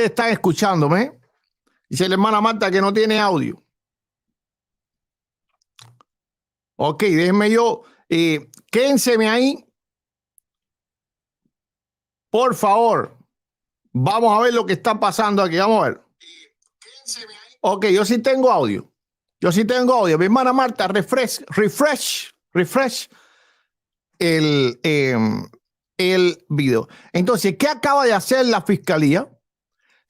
Están escuchándome. Dice la hermana Marta que no tiene audio. Ok, déjenme yo. Quédenseme ahí. Por favor. Vamos a ver lo que está pasando aquí. Vamos a ver. Ok, yo sí tengo audio. Yo sí tengo audio. Mi hermana Marta, refresh el video. Entonces, ¿qué acaba de hacer la fiscalía?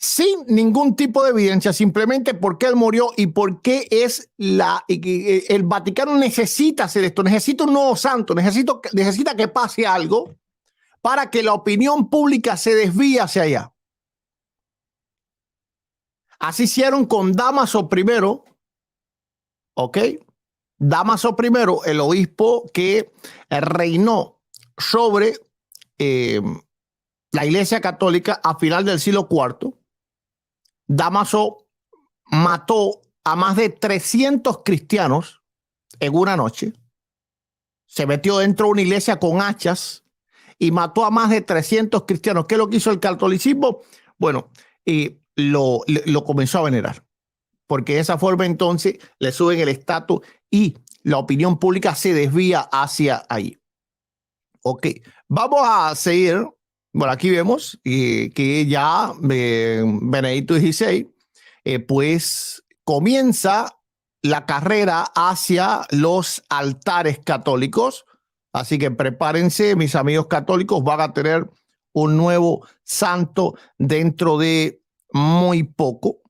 Sin ningún tipo de evidencia, simplemente porque él murió y porque el Vaticano necesita hacer esto, necesita un nuevo santo, necesita que pase algo para que la opinión pública se desvíe hacia allá. Así hicieron con Dámaso I, ¿ok? Dámaso I, el obispo que reinó sobre la Iglesia Católica a final del siglo IV. Dámaso mató a más de 300 cristianos en una noche. Se metió dentro de una iglesia con hachas y mató a más de 300 cristianos. ¿Qué es lo que hizo el catolicismo? Bueno, lo comenzó a venerar, porque de esa forma entonces le suben el estatus y la opinión pública se desvía hacia ahí. Ok, vamos a seguir. Bueno, aquí vemos que ya Benedicto XVI pues comienza la carrera hacia los altares católicos. Así que prepárense, mis amigos católicos, van a tener un nuevo santo dentro de muy poco.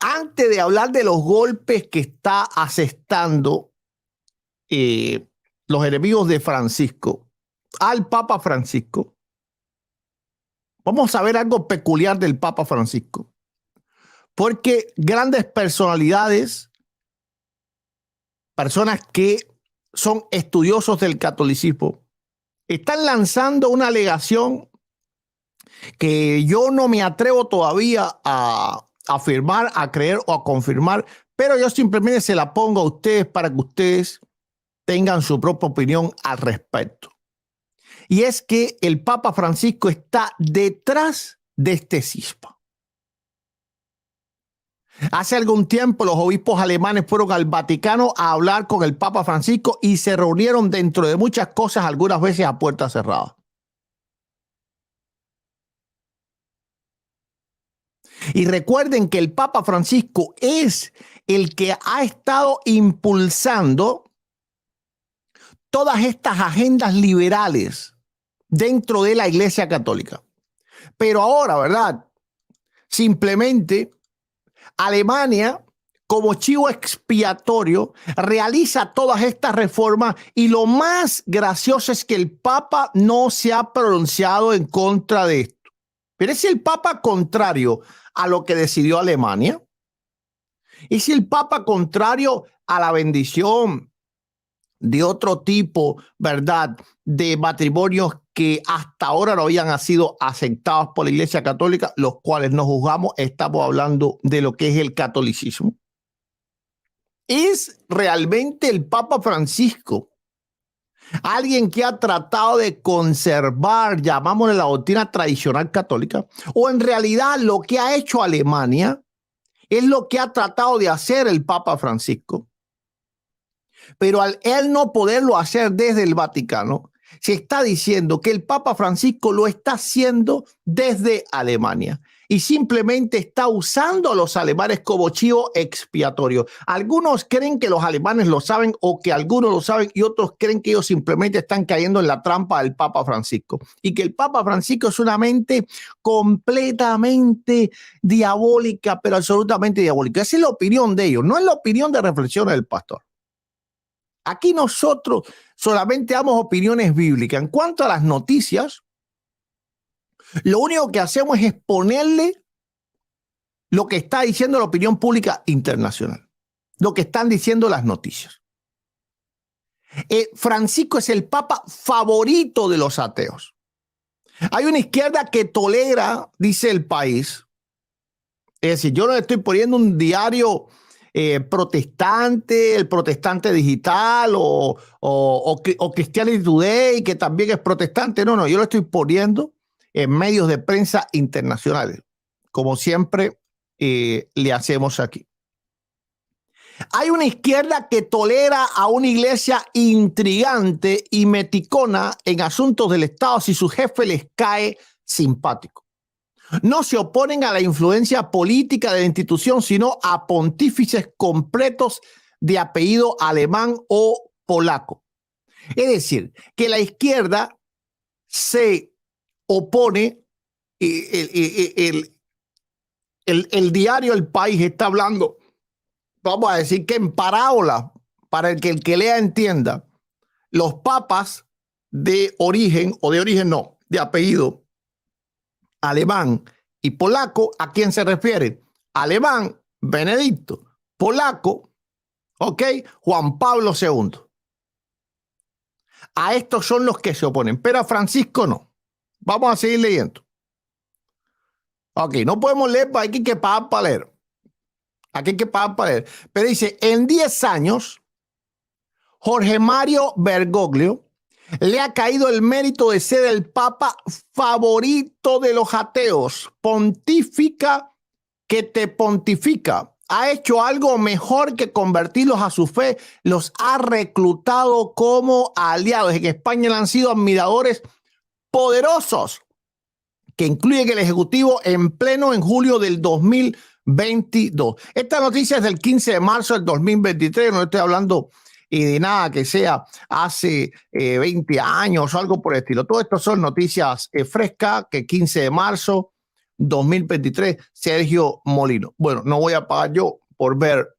Antes de hablar de los golpes que está asestando los enemigos de Francisco al Papa Francisco, vamos a ver algo peculiar del Papa Francisco, porque grandes personalidades, personas que son estudiosos del catolicismo, están lanzando una alegación que yo no me atrevo todavía a afirmar, a creer o a confirmar, pero yo simplemente se la pongo a ustedes para que ustedes tengan su propia opinión al respecto. Y es que el Papa Francisco está detrás de este cisma. Hace algún tiempo los obispos alemanes fueron al Vaticano a hablar con el Papa Francisco y se reunieron dentro de muchas cosas, algunas veces a puertas cerradas. Y recuerden que el Papa Francisco es el que ha estado impulsando todas estas agendas liberales dentro de la Iglesia Católica. Pero ahora, ¿verdad? Simplemente Alemania, como chivo expiatorio, realiza todas estas reformas y lo más gracioso es que el Papa no se ha pronunciado en contra de esto. Pero es el Papa contrario a lo que decidió Alemania. Es el Papa contrario a la bendición de otro tipo, ¿verdad?, de matrimonios que hasta ahora no habían sido aceptados por la Iglesia Católica, los cuales no juzgamos. Estamos hablando de lo que es el catolicismo. ¿Es realmente el Papa Francisco alguien que ha tratado de conservar, llamámosle, la doctrina tradicional católica? ¿O en realidad lo que ha hecho Alemania es lo que ha tratado de hacer el Papa Francisco? Pero al él no poderlo hacer desde el Vaticano, se está diciendo que el Papa Francisco lo está haciendo desde Alemania y simplemente está usando a los alemanes como chivo expiatorio. Algunos creen que los alemanes lo saben o que algunos lo saben y otros creen que ellos simplemente están cayendo en la trampa del Papa Francisco y que el Papa Francisco es una mente completamente diabólica, pero absolutamente diabólica. Esa es la opinión de ellos, no es la opinión de reflexiones del pastor. Aquí nosotros solamente damos opiniones bíblicas. En cuanto a las noticias, lo único que hacemos es exponerle lo que está diciendo la opinión pública internacional, lo que están diciendo las noticias. Francisco es el papa favorito de los ateos. Hay una izquierda que tolera, dice El País. Es decir, yo no le estoy poniendo un diario protestante, el Protestante Digital o Christianity Today, que también es protestante. No, yo lo estoy poniendo en medios de prensa internacionales, como siempre le hacemos aquí. Hay una izquierda que tolera a una iglesia intrigante y meticona en asuntos del Estado si su jefe les cae simpático. No se oponen a la influencia política de la institución, sino a pontífices completos de apellido alemán o polaco. Es decir, que la izquierda se opone, el diario El País está hablando, vamos a decir que en parábola, para el que lea entienda, los papas de origen, o de origen no, de apellido alemán y polaco, ¿a quién se refiere? Alemán, Benedicto; polaco, ok, Juan Pablo II. A estos son los que se oponen, pero a Francisco no. Vamos a seguir leyendo. Ok, no podemos leer, pero aquí hay que pagar para leer. Aquí hay que pagar para leer. Pero dice, en 10 años, Jorge Mario Bergoglio le ha caído el mérito de ser el papa favorito de los ateos. Pontifica que te pontifica. Ha hecho algo mejor que convertirlos a su fe. Los ha reclutado como aliados. En España le han sido admiradores poderosos, que incluyen el Ejecutivo en pleno en julio del 2022. Esta noticia es del 15 de marzo del 2023. No estoy hablando de nada que sea hace 20 años o algo por el estilo. Todo esto son noticias frescas, que 15 de marzo 2023, Sergio Molino. Bueno, no voy a pagar yo por ver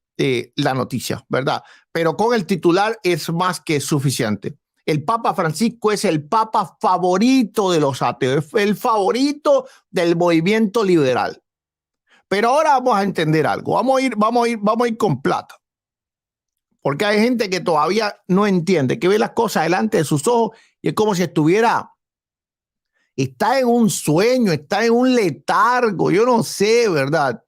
la noticia, ¿verdad? Pero con el titular es más que suficiente. El Papa Francisco es el Papa favorito de los ateos, el favorito del movimiento liberal. Pero ahora vamos a entender algo. Vamos a ir con plata. Porque hay gente que todavía no entiende, que ve las cosas delante de sus ojos y es como si está en un sueño, está en un letargo. Yo no sé, ¿verdad?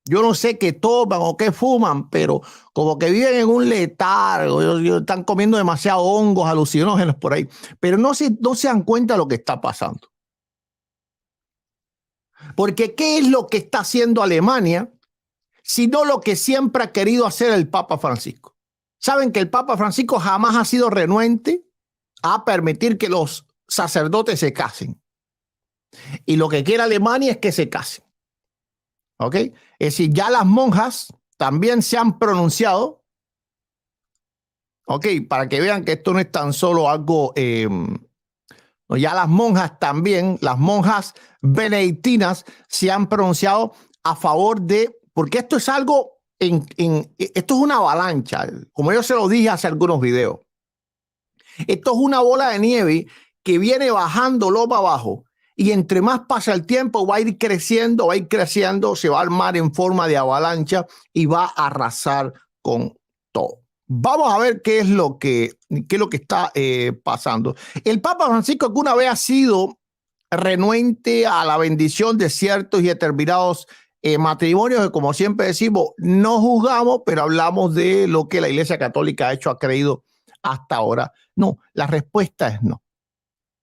Yo no sé qué toman o qué fuman, pero como que viven en un letargo, están comiendo demasiados hongos alucinógenos por ahí, pero no se dan cuenta de lo que está pasando. Porque ¿qué es lo que está haciendo Alemania, sino lo que siempre ha querido hacer el Papa Francisco? Saben que el Papa Francisco jamás ha sido renuente a permitir que los sacerdotes se casen. Y lo que quiere Alemania es que se casen. ¿Ok? Es decir, ya las monjas también se han pronunciado, ok, para que vean que esto no es tan solo algo, no, ya las monjas también, las monjas benedictinas se han pronunciado a favor de, porque esto es algo, esto es una avalancha, como yo se lo dije hace algunos videos. Esto es una bola de nieve que viene bajando loma abajo. Y entre más pasa el tiempo, va a ir creciendo, se va a armar en forma de avalancha y va a arrasar con todo. Vamos a ver qué es lo que está pasando. El Papa Francisco alguna vez ha sido renuente a la bendición de ciertos y determinados matrimonios que, como siempre decimos, no juzgamos, pero hablamos de lo que la Iglesia Católica ha creído hasta ahora. No, la respuesta es no.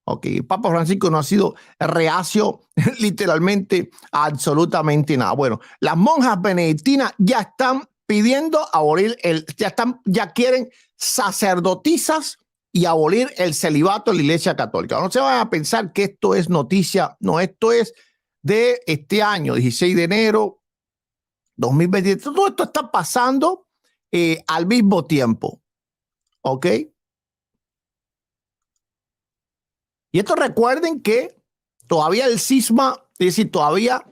Ok, el Papa Francisco no ha sido reacio literalmente absolutamente nada. Bueno, las monjas benedictinas ya están pidiendo abolir ya quieren sacerdotisas y abolir el celibato en la Iglesia Católica. No se van a pensar que esto es noticia, no, esto es de este año, 16 de enero 2023. Todo esto está pasando al mismo tiempo. ¿Ok? Y esto recuerden que todavía el cisma, es decir, todavía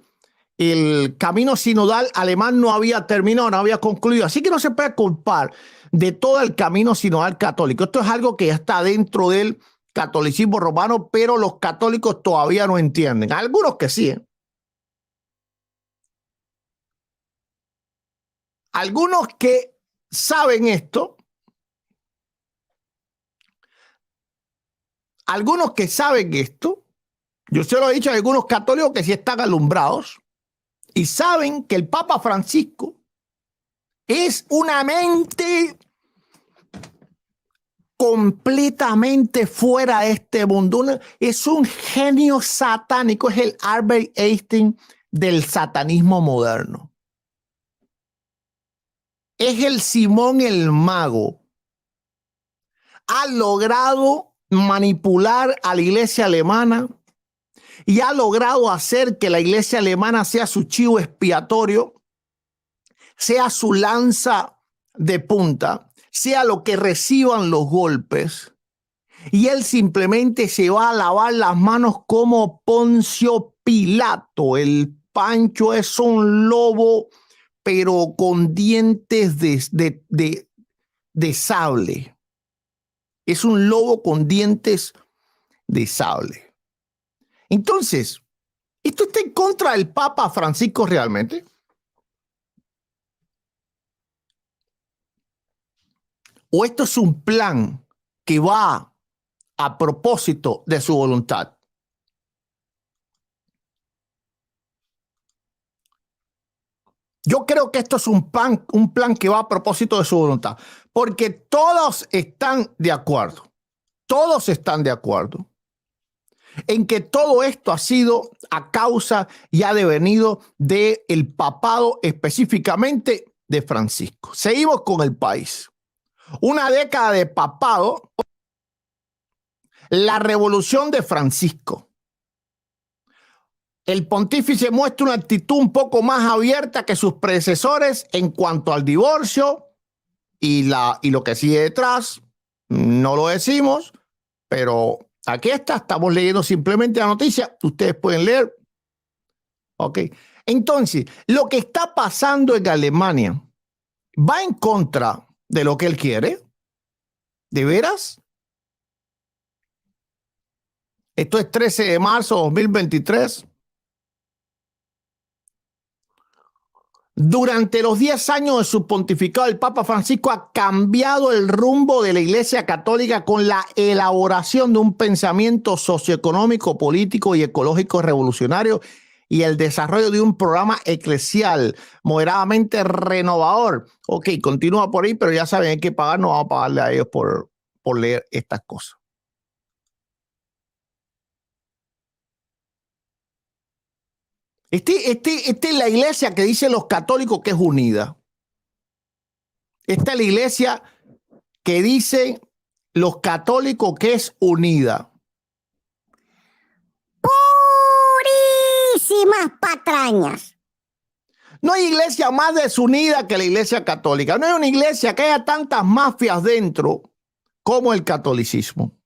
el camino sinodal alemán no había terminado, no había concluido. Así que no se puede culpar de todo el camino sinodal católico. Esto es algo que ya está dentro del catolicismo romano, pero los católicos todavía no entienden. Algunos que sí, ¿eh? Algunos que saben esto, yo se lo he dicho a algunos católicos que sí están alumbrados y saben que el Papa Francisco es una mente completamente fuera de este mundo. Es un genio satánico, es el Albert Einstein del satanismo moderno. Es el Simón el Mago. Ha logrado manipular a la iglesia alemana y ha logrado hacer que la iglesia alemana sea su chivo expiatorio, sea su lanza de punta, sea lo que reciban los golpes. Y él simplemente se va a lavar las manos como Poncio Pilato. El Pancho es un lobo, pero con dientes de sable. Es un lobo con dientes de sable. Entonces, ¿esto está en contra del Papa Francisco realmente? ¿O esto es un plan que va a propósito de su voluntad? Yo creo que esto es un plan que va a propósito de su voluntad, porque todos están de acuerdo en que todo esto ha sido a causa y ha devenido del papado, específicamente de Francisco. Seguimos con el país. Una década de papado, la revolución de Francisco. El pontífice muestra una actitud un poco más abierta que sus predecesores en cuanto al divorcio y lo que sigue detrás. No lo decimos, pero aquí está, estamos leyendo simplemente la noticia. Ustedes pueden leer. Ok. Entonces, lo que está pasando en Alemania va en contra de lo que él quiere. ¿De veras? Esto es 13 de marzo de 2023. Durante los 10 años de su pontificado, el Papa Francisco ha cambiado el rumbo de la Iglesia Católica con la elaboración de un pensamiento socioeconómico, político y ecológico revolucionario y el desarrollo de un programa eclesial moderadamente renovador. Ok, continúa por ahí, pero ya saben, hay que pagar, no vamos a pagarle a ellos por leer estas cosas. Esta es la iglesia que dicen los católicos que es unida. Esta es la iglesia que dicen los católicos que es unida. Purísimas patrañas. No hay iglesia más desunida que la iglesia católica. No hay una iglesia que haya tantas mafias dentro como el catolicismo.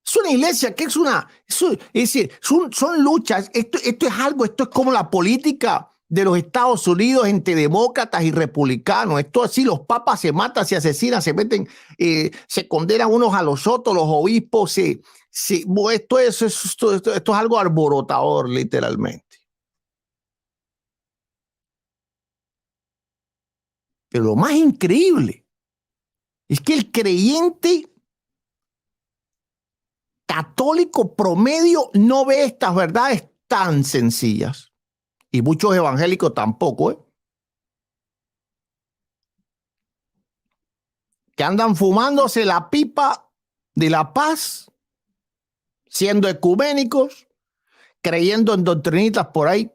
Es una iglesia que es decir, son luchas. Esto es como la política de los Estados Unidos entre demócratas y republicanos. Esto así, los papas se matan, se asesinan, se meten, se condenan unos a los otros, los obispos, esto es algo alborotador, literalmente. Pero lo más increíble es que el creyente católico promedio no ve estas verdades tan sencillas. Y muchos evangélicos tampoco, que andan fumándose la pipa de la paz, siendo ecuménicos, creyendo en doctrinitas por ahí,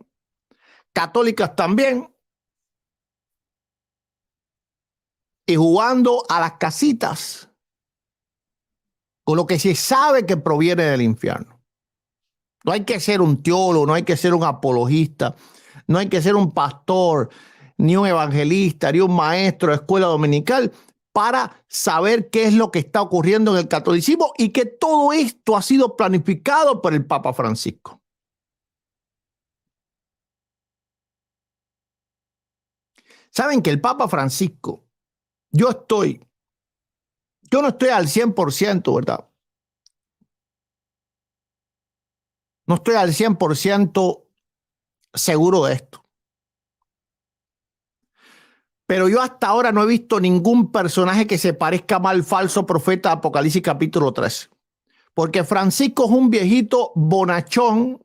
católicas también, y jugando a las casitas con lo que se sabe que proviene del infierno. No hay que ser un teólogo, no hay que ser un apologista, no hay que ser un pastor, ni un evangelista, ni un maestro de escuela dominical para saber qué es lo que está ocurriendo en el catolicismo y que todo esto ha sido planificado por el Papa Francisco. Saben que el Papa Francisco, yo no estoy al 100%, ¿verdad? No estoy al 100% seguro de esto. Pero yo hasta ahora no he visto ningún personaje que se parezca más al falso profeta de Apocalipsis capítulo 13. Porque Francisco es un viejito bonachón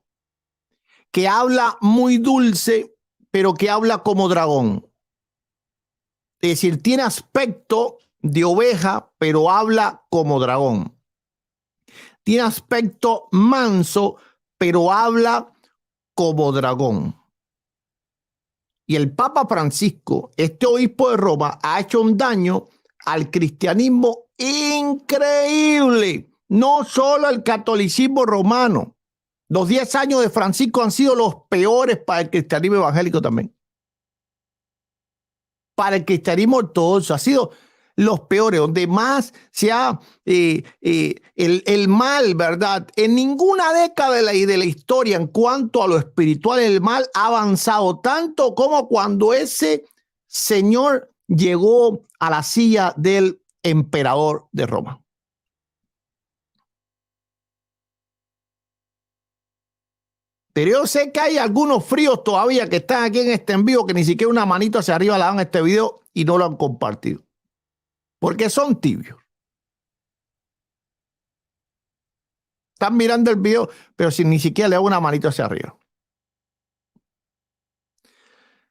que habla muy dulce, pero que habla como dragón. Es decir, tiene aspecto de oveja, pero habla como dragón. Tiene aspecto manso, pero habla como dragón. Y el Papa Francisco, este obispo de Roma, ha hecho un daño al cristianismo increíble. No solo al catolicismo romano. Los 10 años de Francisco han sido los peores para el cristianismo evangélico también. Para el cristianismo ortodoxo ha sido los peores, donde más se ha el mal, ¿verdad? En ninguna década de la historia en cuanto a lo espiritual, el mal ha avanzado tanto como cuando ese señor llegó a la silla del emperador de Roma. Pero yo sé que hay algunos fríos todavía que están aquí en este envío que ni siquiera una manito hacia arriba le dan a este video y no lo han compartido. Porque son tibios. Están mirando el video, pero sin ni siquiera le dan una manito hacia arriba.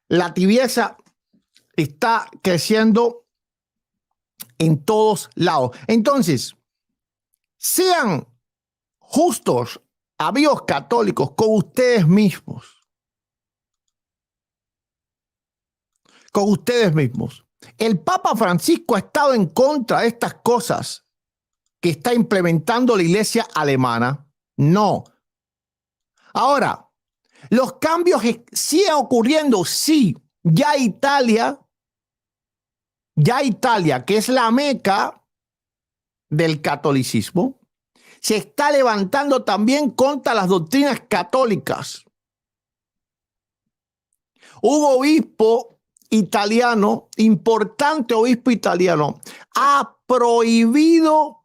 La tibieza está creciendo en todos lados. Entonces, sean justos, amigos católicos, con ustedes mismos. Con ustedes mismos. El Papa Francisco ha estado en contra de estas cosas que está implementando la iglesia alemana. No. Ahora, los cambios siguen ocurriendo. Sí, ya Italia, que es la meca del catolicismo, se está levantando también contra las doctrinas católicas. Un obispo italiano, importante obispo italiano, ha prohibido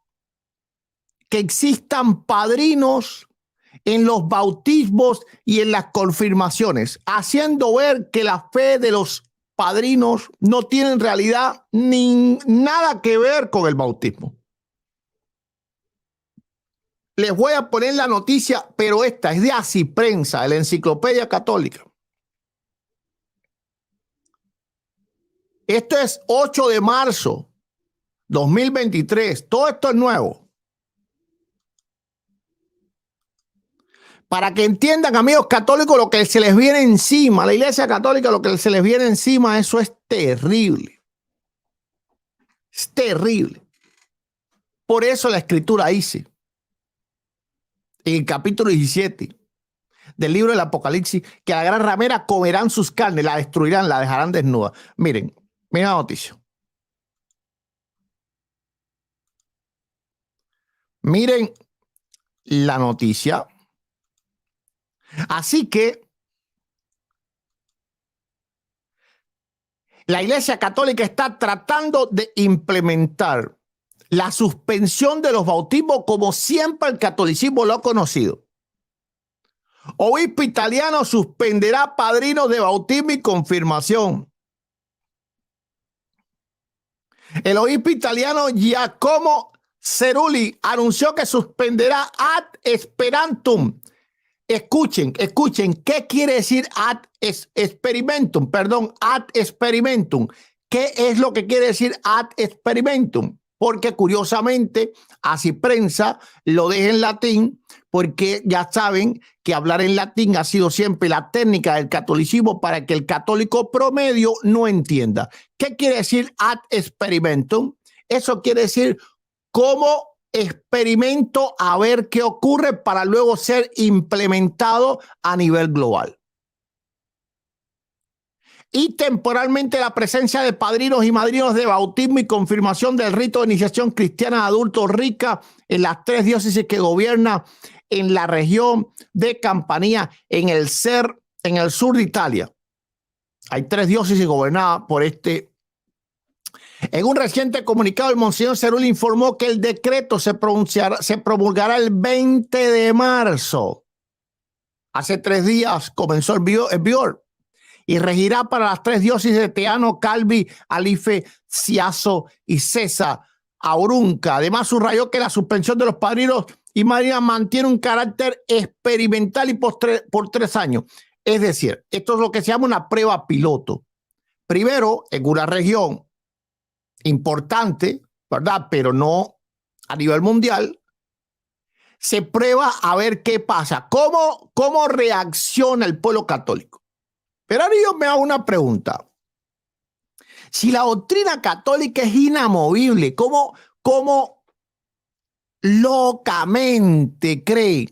que existan padrinos en los bautismos y en las confirmaciones, haciendo ver que la fe de los padrinos no tiene en realidad nada que ver con el bautismo. Les voy a poner la noticia, pero esta es de Así Prensa, de la Enciclopedia Católica. Esto es 8 de marzo 2023. Todo esto es nuevo. Para que entiendan, amigos católicos, lo que se les viene encima, la iglesia católica, lo que se les viene encima, eso es terrible. Es terrible. Por eso la escritura dice, en el capítulo 17 del libro del Apocalipsis, que la gran ramera comerán sus carnes, la destruirán, la dejarán desnuda. Miren la noticia. Miren la noticia. Así que la Iglesia Católica está tratando de implementar la suspensión de los bautismos como siempre el catolicismo lo ha conocido. Obispo italiano suspenderá padrinos de bautismo y confirmación. El obispo italiano Giacomo Cerulli anunció que suspenderá ad experimentum. Escuchen, ¿qué quiere decir ad experimentum? Perdón, ad experimentum. ¿Qué es lo que quiere decir ad experimentum? Porque curiosamente, Así Prensa lo deja en latín, porque ya saben que hablar en latín ha sido siempre la técnica del catolicismo para que el católico promedio no entienda. ¿Qué quiere decir ad experimentum? Eso quiere decir cómo experimento a ver qué ocurre para luego ser implementado a nivel global. Y temporalmente la presencia de padrinos y madrinos de bautismo y confirmación del rito de iniciación cristiana de adultos rica en las 3 diócesis que gobierna en la región de Campania, en el sur de Italia. Hay 3 diócesis gobernadas por este. En un reciente comunicado, el Monseñor Cerulli informó que el decreto se promulgará el 20 de marzo. Hace 3 días comenzó el vigor. Y regirá para las 3 diócesis de Teano, Calvi, Alife, Ciaso y Cesa, Aurunca. Además, subrayó que la suspensión de los padrinos y madrinas mantiene un carácter experimental y por 3 años. Es decir, esto es lo que se llama una prueba piloto. Primero, en una región importante, ¿verdad? Pero no a nivel mundial. Se prueba a ver qué pasa, cómo reacciona el pueblo católico. Pero ahora yo me hago una pregunta. Si la doctrina católica es inamovible, ¿cómo locamente cree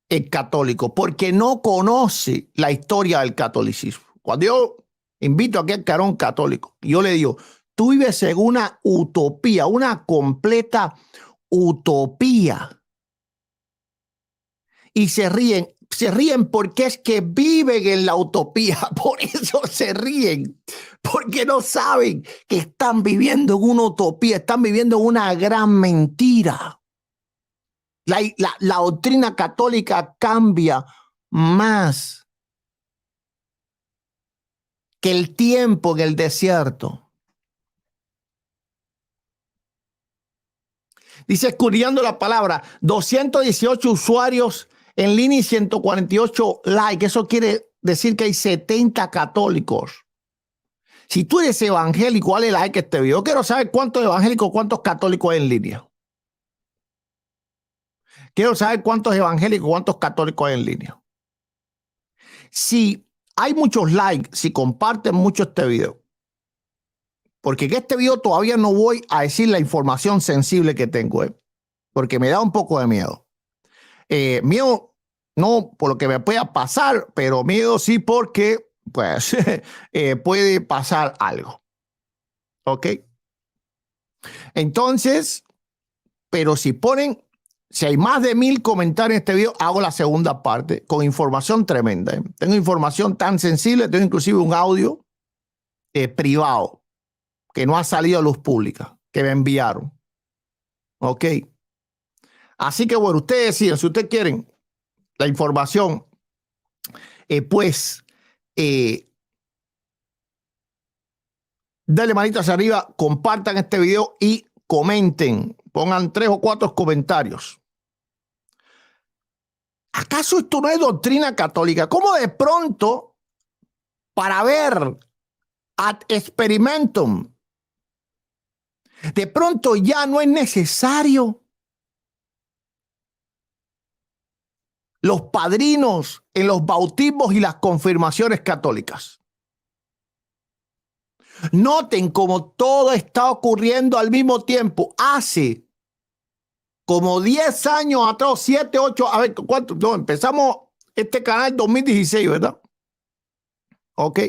el católico? Porque no conoce la historia del catolicismo. Cuando yo invito a aquel carón católico, yo le digo, tú vives en una utopía, una completa utopía. Y se ríen porque es que viven en la utopía, por eso se ríen, porque no saben que están viviendo en una utopía, están viviendo en una gran mentira. La doctrina católica cambia más que el tiempo en el desierto. Dice, escudriñando la palabra, 218 usuarios en línea y 148 likes. Eso quiere decir que hay 70 católicos. Si tú eres evangélico, dale like a este video. Yo quiero saber cuántos evangélicos, cuántos católicos hay en línea. Quiero saber cuántos evangélicos, cuántos católicos hay en línea. Si hay muchos likes, si comparten mucho este video, porque en este video todavía no voy a decir la información sensible que tengo, porque me da un poco de miedo. Miedo no por lo que me pueda pasar, pero miedo sí porque pues puede pasar algo. ¿Ok? Entonces, pero si hay más de 1000 comentarios en este video, hago la segunda parte con información tremenda. Tengo información tan sensible, tengo inclusive un audio privado que no ha salido a luz pública, que me enviaron. ¿Ok? Así que bueno, ustedes deciden, si ustedes quieren la información, dale manito hacia arriba, compartan este video y comenten. Pongan 3 o 4 comentarios. ¿Acaso esto no es doctrina católica? ¿Cómo de pronto, para ver ad experimentum, de pronto ya no es necesario los padrinos en los bautismos y las confirmaciones católicas? Noten cómo todo está ocurriendo al mismo tiempo. Hace como 10 años atrás, 7, 8, a ver, ¿cuánto? No, empezamos este canal en 2016, ¿verdad? Ok.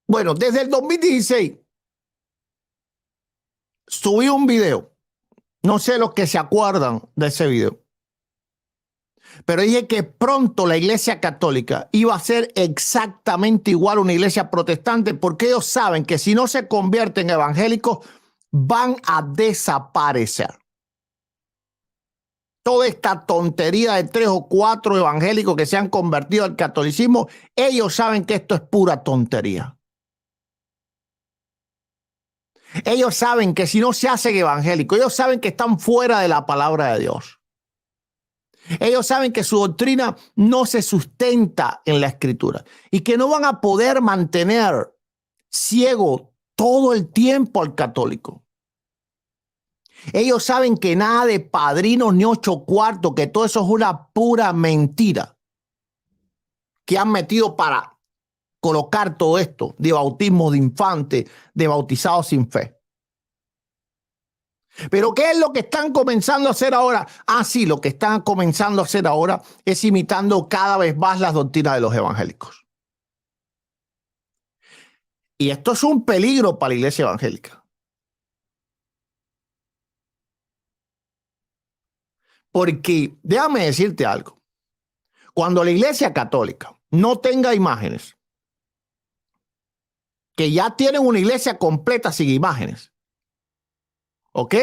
Bueno, desde el 2016 subí un video. No sé los que se acuerdan de ese video. Pero dije que pronto la iglesia católica iba a ser exactamente igual a una iglesia protestante, porque ellos saben que si no se convierten en evangélicos, van a desaparecer. Toda esta tontería de 3 o 4 evangélicos que se han convertido al catolicismo, ellos saben que esto es pura tontería. Ellos saben que si no se hacen evangélicos, ellos saben que están fuera de la palabra de Dios. Ellos saben que su doctrina no se sustenta en la escritura y que no van a poder mantener ciego todo el tiempo al católico. Ellos saben que nada de padrinos ni 8 cuartos, que todo eso es una pura mentira que han metido para colocar todo esto de bautismo de infantes, de bautizados sin fe. Pero ¿qué es lo que están comenzando a hacer ahora? Ah, sí, lo que están comenzando a hacer ahora es imitando cada vez más las doctrinas de los evangélicos. Y esto es un peligro para la iglesia evangélica. Porque déjame decirte algo. Cuando la iglesia católica no tenga imágenes, que ya tienen una iglesia completa sin imágenes, ¿ok?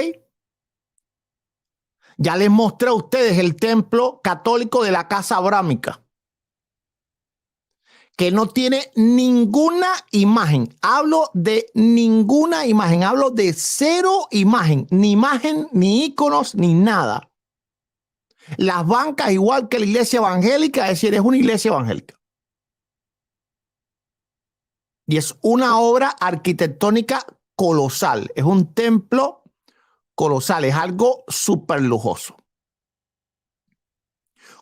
Ya les mostré a ustedes el templo católico de la casa abrámica, que no tiene ninguna imagen. Hablo de ninguna imagen, hablo de 0 imagen, ni íconos, ni nada. Las bancas, igual que la iglesia evangélica, es decir, es una iglesia evangélica. Y es una obra arquitectónica colosal. Es un templo colosal. Es algo súper lujoso.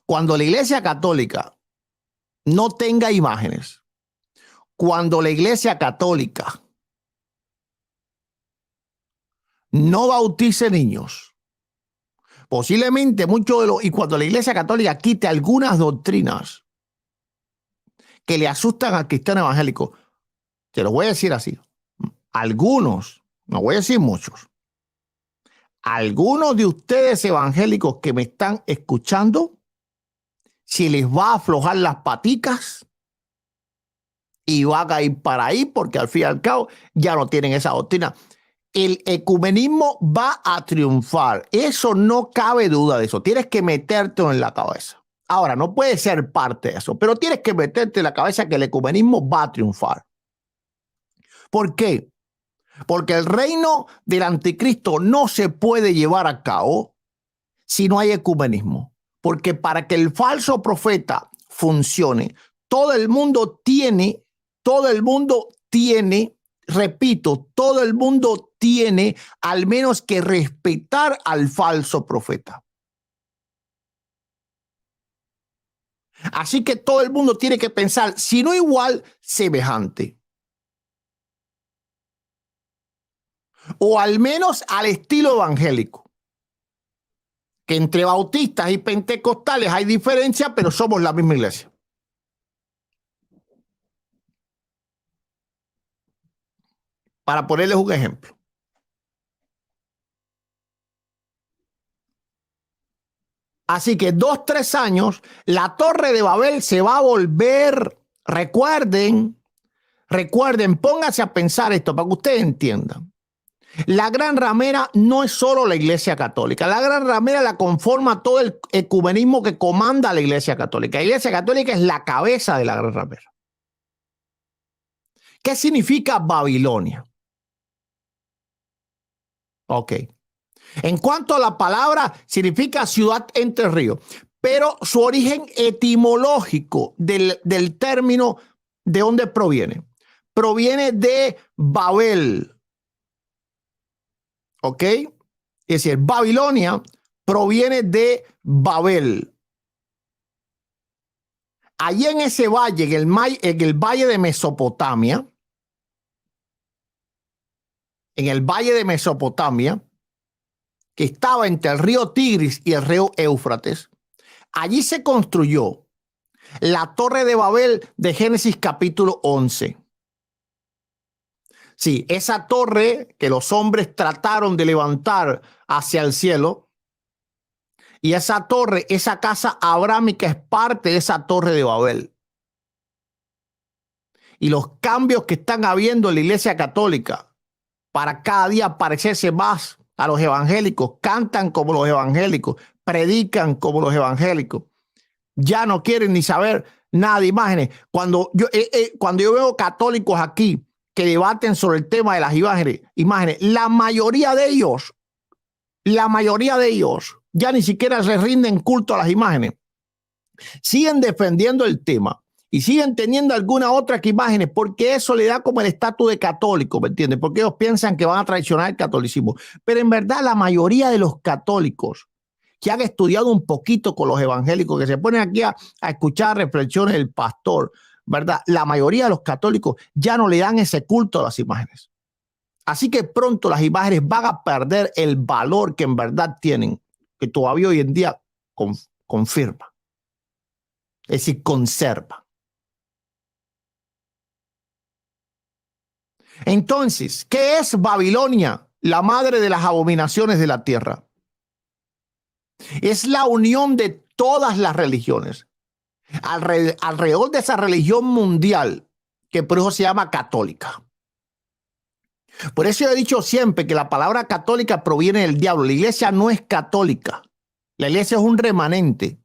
Cuando la Iglesia Católica no tenga imágenes, cuando la Iglesia Católica no bautice niños, posiblemente muchos de los, y cuando la Iglesia Católica quite algunas doctrinas que le asustan al cristiano evangélico, te lo voy a decir así, algunos, no voy a decir muchos, algunos de ustedes evangélicos que me están escuchando, si les va a aflojar las paticas y van a ir para ahí, porque al fin y al cabo ya no tienen esa doctrina. El ecumenismo va a triunfar. Eso no cabe duda de eso. Tienes que meterte en la cabeza. Ahora, no puedes ser parte de eso, pero tienes que meterte en la cabeza que el ecumenismo va a triunfar. ¿Por qué? Porque el reino del anticristo no se puede llevar a cabo si no hay ecumenismo. Porque para que el falso profeta funcione, todo el mundo tiene, repito, todo el mundo tiene al menos que respetar al falso profeta. Así que todo el mundo tiene que pensar, si no igual, semejante. O al menos al estilo evangélico. Que entre bautistas y pentecostales hay diferencia, pero somos la misma iglesia. Para ponerles un ejemplo. Así que 2, 3 años, la Torre de Babel se va a volver, recuerden, pónganse a pensar esto para que ustedes entiendan. La Gran Ramera no es solo la Iglesia Católica. La Gran Ramera la conforma todo el ecumenismo que comanda la Iglesia Católica. La Iglesia Católica es la cabeza de la Gran Ramera. ¿Qué significa Babilonia? Ok. En cuanto a la palabra, significa ciudad entre ríos, pero su origen etimológico del término, ¿de dónde proviene? Proviene de Babel. ¿Ok? Es decir, Babilonia proviene de Babel. Allí en ese valle, en el valle de Mesopotamia, que estaba entre el río Tigris y el río Éufrates, allí se construyó la Torre de Babel de Génesis capítulo 11. Sí, esa torre que los hombres trataron de levantar hacia el cielo, y esa torre, esa casa abrámica es parte de esa Torre de Babel. Y los cambios que están habiendo en la Iglesia Católica para cada día parecerse más a los evangélicos, cantan como los evangélicos, predican como los evangélicos, ya no quieren ni saber nada de imágenes. Cuando yo veo católicos aquí que debaten sobre el tema de las imágenes, la mayoría de ellos ya ni siquiera se rinden culto a las imágenes. Siguen defendiendo el tema y siguen teniendo alguna otra que imágenes, porque eso le da como el estatus de católico, ¿me entiendes? Porque ellos piensan que van a traicionar el catolicismo. Pero en verdad la mayoría de los católicos que han estudiado un poquito con los evangélicos, que se ponen aquí a escuchar reflexiones del pastor, ¿verdad? La mayoría de los católicos ya no le dan ese culto a las imágenes. Así que pronto las imágenes van a perder el valor que en verdad tienen, que todavía hoy en día confirma. Es decir, conserva. Entonces, ¿qué es Babilonia? La madre de las abominaciones de la tierra. Es la unión de todas las religiones. Alrededor de esa religión mundial, que por eso se llama católica. Por eso yo he dicho siempre que la palabra católica proviene del diablo. La iglesia no es católica. La iglesia es un remanente.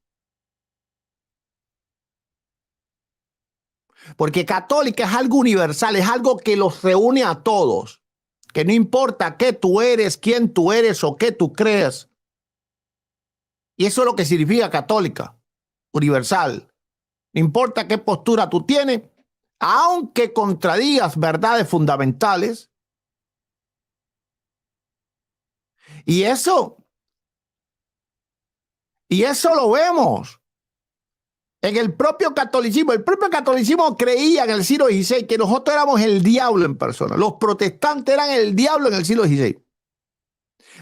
Porque católica es algo universal, es algo que los reúne a todos. Que no importa qué tú eres, quién tú eres o qué tú crees. Y eso es lo que significa católica, universal. No importa qué postura tú tienes, aunque contradigas verdades fundamentales. Y eso lo vemos en el propio catolicismo. El propio catolicismo creía en el siglo XVI que nosotros éramos el diablo en persona. Los protestantes eran el diablo en el siglo XVI.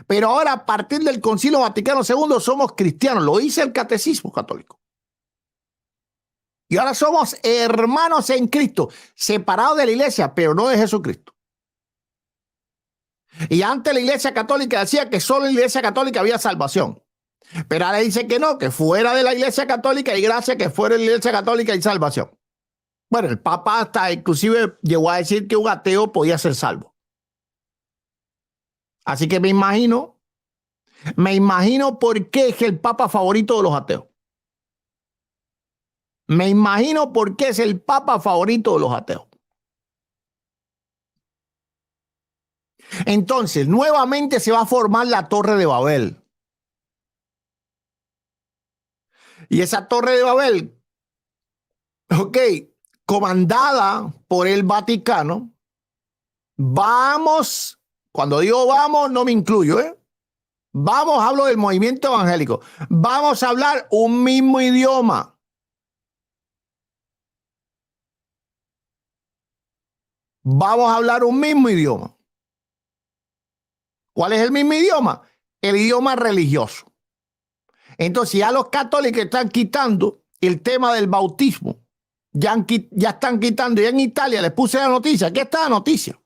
Pero ahora, a partir del Concilio Vaticano II, somos cristianos. Lo dice el catecismo católico. Y ahora somos hermanos en Cristo, separados de la iglesia, pero no de Jesucristo. Y antes la iglesia católica decía que solo en la iglesia católica había salvación. Pero ahora dice que no, que fuera de la iglesia católica hay gracia, que fuera de la iglesia católica hay salvación. Bueno, el Papa hasta inclusive llegó a decir que un ateo podía ser salvo. Así que me imagino por qué es el Papa favorito de los ateos. Me imagino por qué es el Papa favorito de los ateos. Entonces, nuevamente se va a formar la Torre de Babel. Y esa Torre de Babel, ok, comandada por el Vaticano, vamos, cuando digo vamos, no me incluyo, Vamos, hablo del movimiento evangélico. Vamos a hablar un mismo idioma. Vamos a hablar un mismo idioma. ¿Cuál es el mismo idioma? El idioma religioso. Entonces ya los católicos están quitando el tema del bautismo. Ya están quitando. Ya en Italia les puse la noticia. Aquí está la noticia.